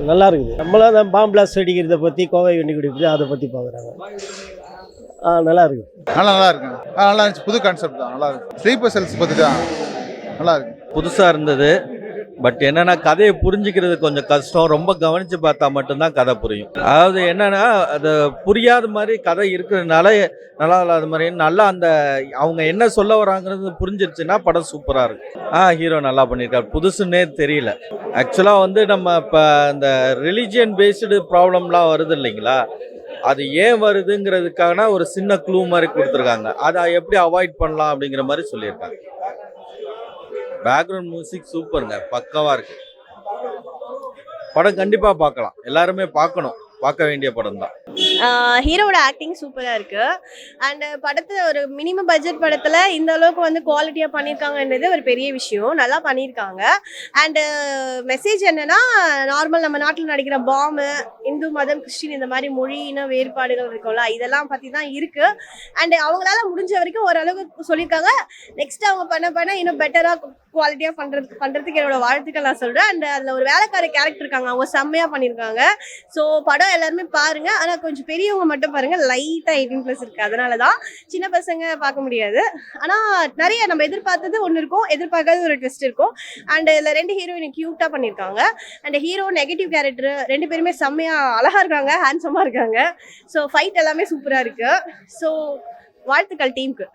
நல்லா இருக்குது. நம்மளாம் அந்த பாம்பு பிளாஸ்ட் வெடிக்கிறத பற்றி, கோவை வெண்ணி குடிப்பது அதை பற்றி பார்க்குறாங்க. நல்லா இருக்குது. நல்லா இருக்குங்க. நல்லா இருந்துச்சு. புது கான்செப்ட் தான். நல்லா இருக்கு. ஸ்லீப்பர் செல்ஸ் பற்றி தான் நல்லா இருக்கு. புதுசாக இருந்தது. பட் என்னன்னா கதையை புரிஞ்சுக்கிறது கொஞ்சம் கஷ்டம். ரொம்ப கவனித்து பார்த்தா மட்டும்தான் கதை புரியும். அதாவது என்னன்னா அது புரியாத மாதிரி கதை இருக்கிறதுனால நல்லா இல்லாத மாதிரி நல்லா அந்த அவங்க என்ன சொல்ல வராங்கிறது புரிஞ்சிருச்சுன்னா படம் சூப்பராக இருக்கும். ஹீரோ நல்லா பண்ணியிருக்காரு. புதுசுன்னே தெரியல. ஆக்சுவலாக வந்து நம்ம இப்போ இந்த ரிலிஜியன் பேஸ்டு ப்ராப்ளம்லாம் வருது இல்லைங்களா, அது ஏன் வருதுங்கிறதுக்கான ஒரு சின்ன க்ளூ மாதிரி கொடுத்துருக்காங்க. அதை எப்படி அவாய்ட் பண்ணலாம் அப்படிங்கிற மாதிரி சொல்லியிருக்காங்க. பேக்ரவுண்ட் மியூசிக் சூப்பருங்க, பக்காவாக இருக்கு. படம் கண்டிப்பாக பார்க்கலாம், எல்லாருமே பார்க்கணும், பார்க்க வேண்டிய படம் தான். ஹீரோட ஆக்டிங் சூப்பராக இருக்குது. அண்டு படத்தில் ஒரு மினிமம் பட்ஜெட் படத்தில் இந்த அளவுக்கு வந்து குவாலிட்டியாக பண்ணியிருக்காங்கன்றது ஒரு பெரிய விஷயம். நல்லா பண்ணியிருக்காங்க. அண்டு மெசேஜ் என்னென்னா, நார்மல் நம்ம நாட்டில் நடக்கிற பாம்பு, இந்து மதம், கிறிஸ்டின், இந்த மாதிரி மொழி இன வேறுபாடுகள் இருக்கும்ல, இதெல்லாம் பற்றி தான் இருக்குது. அண்டு அவங்களால முடிஞ்ச வரைக்கும் ஓரளவுக்கு சொல்லியிருக்காங்க. நெக்ஸ்ட் அவங்க பண்ண இன்னும் பெட்டராக குவாலிட்டியாக பண்ணுறதுக்கு என்னோட வாழ்த்துக்கள் நான் சொல்கிறேன். அண்ட் அதில் ஒரு வேலைக்கார கேரக்டர் இருக்காங்க, அவங்க செம்மையாக பண்ணியிருக்காங்க. ஸோ படம் எல்லாருமே பாருங்கள். ஆனால் கொஞ்சம் பெரியவங்க மட்டும் பாருங்கள், லைட்டாக 18+ இருக்குது. அதனால தான் சின்ன பசங்க பார்க்க முடியாது. ஆனால் நிறைய நம்ம எதிர்பார்த்தது ஒன்று இருக்கும், எதிர்பார்க்காத ஒரு ட்விஸ்ட் இருக்கும். அண்ட் இதில் 2 ஹீரோயின் க்யூட்டாக பண்ணியிருக்காங்க. அண்ட் ஹீரோ நெகட்டிவ் கேரக்டர் 2 பேருமே செம்மையாக அழகாக இருக்காங்க, ஹேண்ட்ஸமாக இருக்காங்க. ஸோ ஃபைட் எல்லாமே சூப்பராக இருக்குது. ஸோ வாழ்த்துக்கள் டீமுக்கு.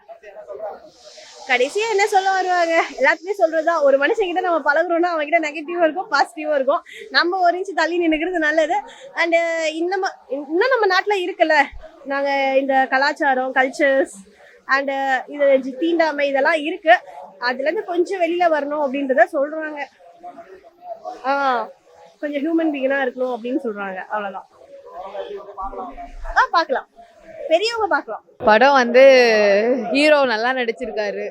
கடைசியாக என்ன சொல்ல வருவாங்க, எல்லாத்துலேயே சொல்கிறது தான், ஒரு மனுஷங்கிட்ட நம்ம பழகுறோன்னா அவங்ககிட்ட நெகட்டிவாக இருக்கும், பாசிட்டிவாக இருக்கும். நம்ம ஒரு இன்ச்சு தள்ளி நின்றுக்கிறது நல்லது. அண்டு இன்னும் நம்ம நாட்டில் இருக்குல்ல, நாங்கள் இந்த கலாச்சாரம், கல்ச்சர்ஸ் அண்டு இது தீண்டாமை இதெல்லாம் இருக்குது. அதுலேருந்து கொஞ்சம் வெளியில் வரணும் அப்படின்றத சொல்கிறாங்க. கொஞ்சம் ஹியூமன் பீயிங்காக இருக்கணும் அப்படின்னு சொல்கிறாங்க. அவ்வளோதான். பார்க்கலாம், பெரியவங்க பார்க்கலாம். படம் வந்து ஹீரோ நல்லா நடிச்சிருக்காரு.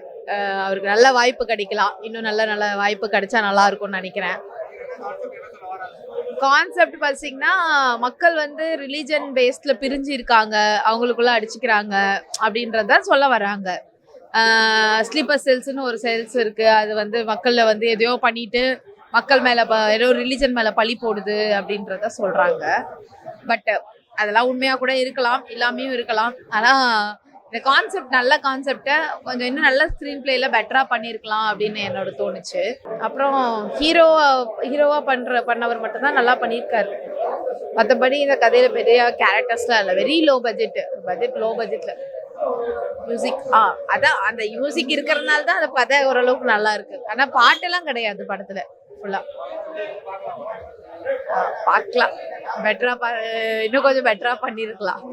அவருக்கு நல்ல வாய்ப்பு கிடைக்கலாம். இன்னும் நல்ல வாய்ப்பு கிடைச்சா நல்லா இருக்கும்னு நினைக்கிறேன். கான்செப்ட் பார்த்தீங்கன்னா, மக்கள் வந்து ரிலீஜன் பேஸ்டில் பிரிஞ்சு இருக்காங்க, அவங்களுக்குள்ள அடிச்சுக்கிறாங்க அப்படின்றத சொல்ல வராங்க. ஸ்லீப்பர் செல்ஸ்னு ஒரு செல்ஸ் இருக்குது, அது வந்து மக்களில் வந்து எதையோ பண்ணிட்டு மக்கள் மேலே ஏதோ ரிலீஜன் மேலே பழி போடுது அப்படின்றத சொல்கிறாங்க. பட் அதெல்லாம் உண்மையாக கூட இருக்கலாம், இல்லாமையும் இருக்கலாம். ஆனால் இந்த கான்செப்ட் நல்ல கான்செப்டை கொஞ்சம் இன்னும் நல்ல ஸ்க்ரீன் பிளேயில் பெட்டராக பண்ணியிருக்கலாம் அப்படின்னு என்னோட தோணுச்சு. அப்புறம் ஹீரோவாக பண்ணவர் மட்டும்தான் நல்லா பண்ணியிருக்காரு. மற்றபடி இந்த கதையில் பெரிய கேரக்டர்ஸ்லாம் இல்லை. வெரி லோ பட்ஜெட்டில் மியூசிக் அதான் அந்த மியூசிக் இருக்கிறதுனால தான் அந்த கதை ஓரளவுக்கு நல்லா இருக்கு. ஆனால் பாட்டெல்லாம் கிடையாது படத்தில் ஃபுல்லாக. பார்க்கலாம், இன்னும் கொஞ்சம் பெட்டராக பண்ணியிருக்கலாம்.